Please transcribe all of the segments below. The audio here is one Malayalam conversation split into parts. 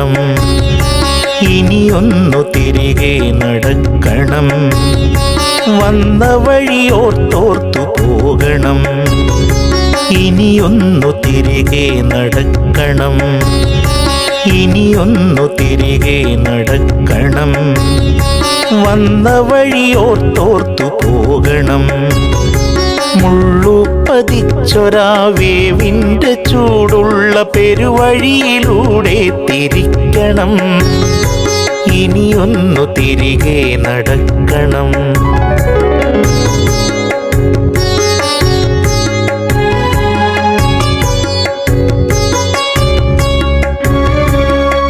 പോകണം, ഇനിയൊന്നു തിരികെ നടക്കണം. വന്ന വഴിയോർത്തോർത്തു പോകണം, ഇനിയൊന്നു തിരികെ നടക്കണം, ഇനിയൊന്നു തിരികെ നടക്കണം. വന്ന വഴിയോർത്തോർത്തു പോകണം. മുള്ളുപതിച്ചൊരാവേവിൻ്റെ ചൂടുള്ള പെരുവഴിയിലൂടെ തിരിക്കണം, ഇനിയൊന്നു തിരികെ നടക്കണം.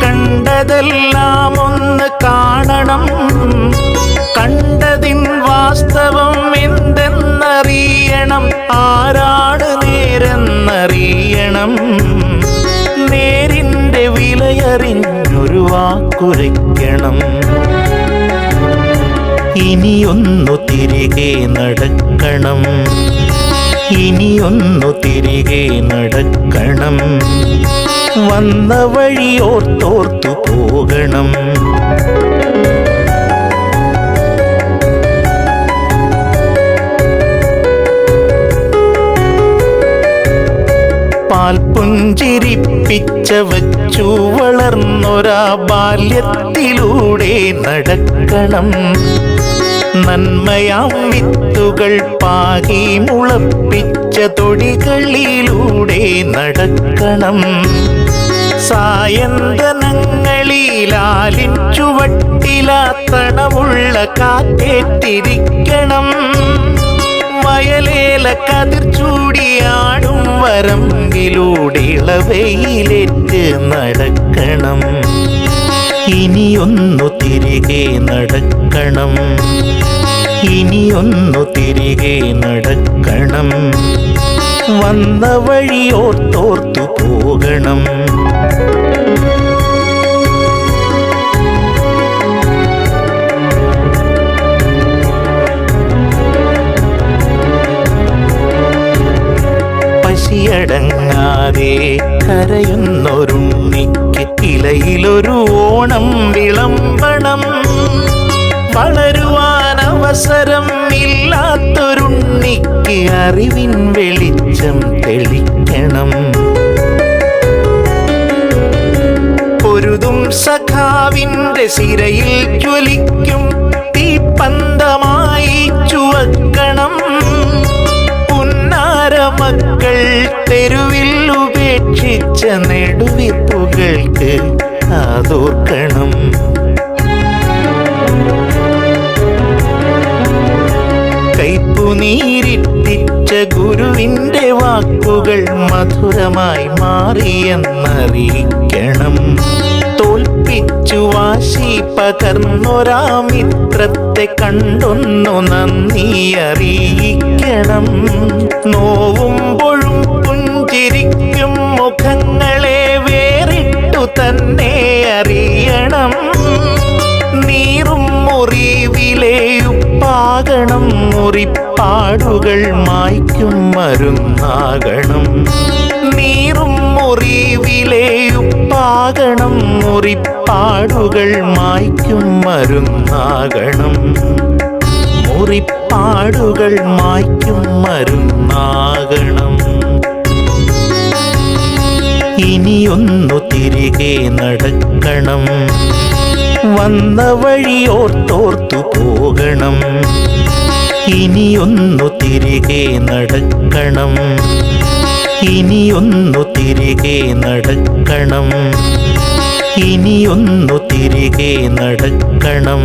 കണ്ടതെല്ലാം ഒന്ന് കാണണം, കണ്ടതിൻ വാസ്തവം എന്തെന്നറിയണം. ആരാണ് നേരെന്നറിയണം, നേരിൻ്റെ വിലയറിഞ്ഞൊരു വാക്കുരയ്ക്കണം. ഇനിയൊന്നു തിരികെ നടക്കണം, ഇനിയൊന്നു തിരികെ നടക്കണം. വന്ന വഴിയോർത്തോർത്തു പോകണം. പാൽപുഞ്ചിരിപ്പിച്ച വച്ചു വളർന്നൊരാ ബാല്യത്തിലൂടെ നടക്കണം. നന്മയാം വിത്തുകൾ പാകി മുളപ്പിച്ച തൊടികളിലൂടെ നടക്കണം. സായന്തനങ്ങളിലാലിൻ ചുവട്ടിലാത്തണമുള്ള കാറ്റേറ്റിരിക്കണം. വയലേല കതിർ ചൂടിയാടും വരമ്പിലൂടെ ഇളവയിലേറ്റ് നടക്കണം. ഇനിയൊന്നു തിരികെ നടക്കണം, ഇനിയൊന്നു തിരികെ നടക്കണം. വന്ന വഴിയോർത്തോർത്തു പോകണം. പശിയടങ്ങാതെ കരയുന്നൊരുണ്ണിക്ക് ഇലയിലൊരു ഓണം വിളമ്പണം. വളരുവാൻ അവസരം ഇല്ലാത്തൊരുണ്ണിക്ക് അറിവിൻ വെളിച്ചം തെളിക്കണം. പൊരുതും സഖാവിൻ്റെ സിരയിൽ ജ്വലിക്കും തീപ്പന്തമായി ചുവക്കണം. മക്കൾ തെരുവിൽ ഉപേക്ഷിച്ച നെടുവീർപ്പുകൾക്ക് കാതോർക്കണം. കൈപ്പുനീരിട്ടിച്ച ഗുരുവിൻ്റെ വാക്കുകൾ മധുരമായി മാറിയെന്നറിയിക്കണം. തോൽപ്പിച്ചു വാശി പകർന്നൊരാ മിത്രത്തെ കണ്ടൊന്നു നന്ദി അറിയിക്കണം. നോവുമ്പോഴും പുഞ്ചിരിക്കും മുഖങ്ങളെ വേറിട്ടു തന്നെ അറിയണം. നീറും മുറിവിലെയുപ്പാകണം, മുറിപ്പാടുകൾ മായ്ക്കും മരുന്നാകണം. നീറും മുറിവിലെയുപ്പാകണം, മുറിപ്പാടുകൾ മായ്ക്കും മരുന്നാകണം. മുറിപ്പാടുകൾ മായ്ക്കും മരുന്നാകണം. ഇനിയൊന്നു തിരികെ നടക്കണം, വന്ന വഴിയോർത്തോർത്തു പോകണം. ഇനിയൊന്നു തിരികെ നടക്കണം, ഇനിയൊന്നു തിരികെ നടക്കണം. ഇനിയൊന്നു തിരികെ നടക്കണം.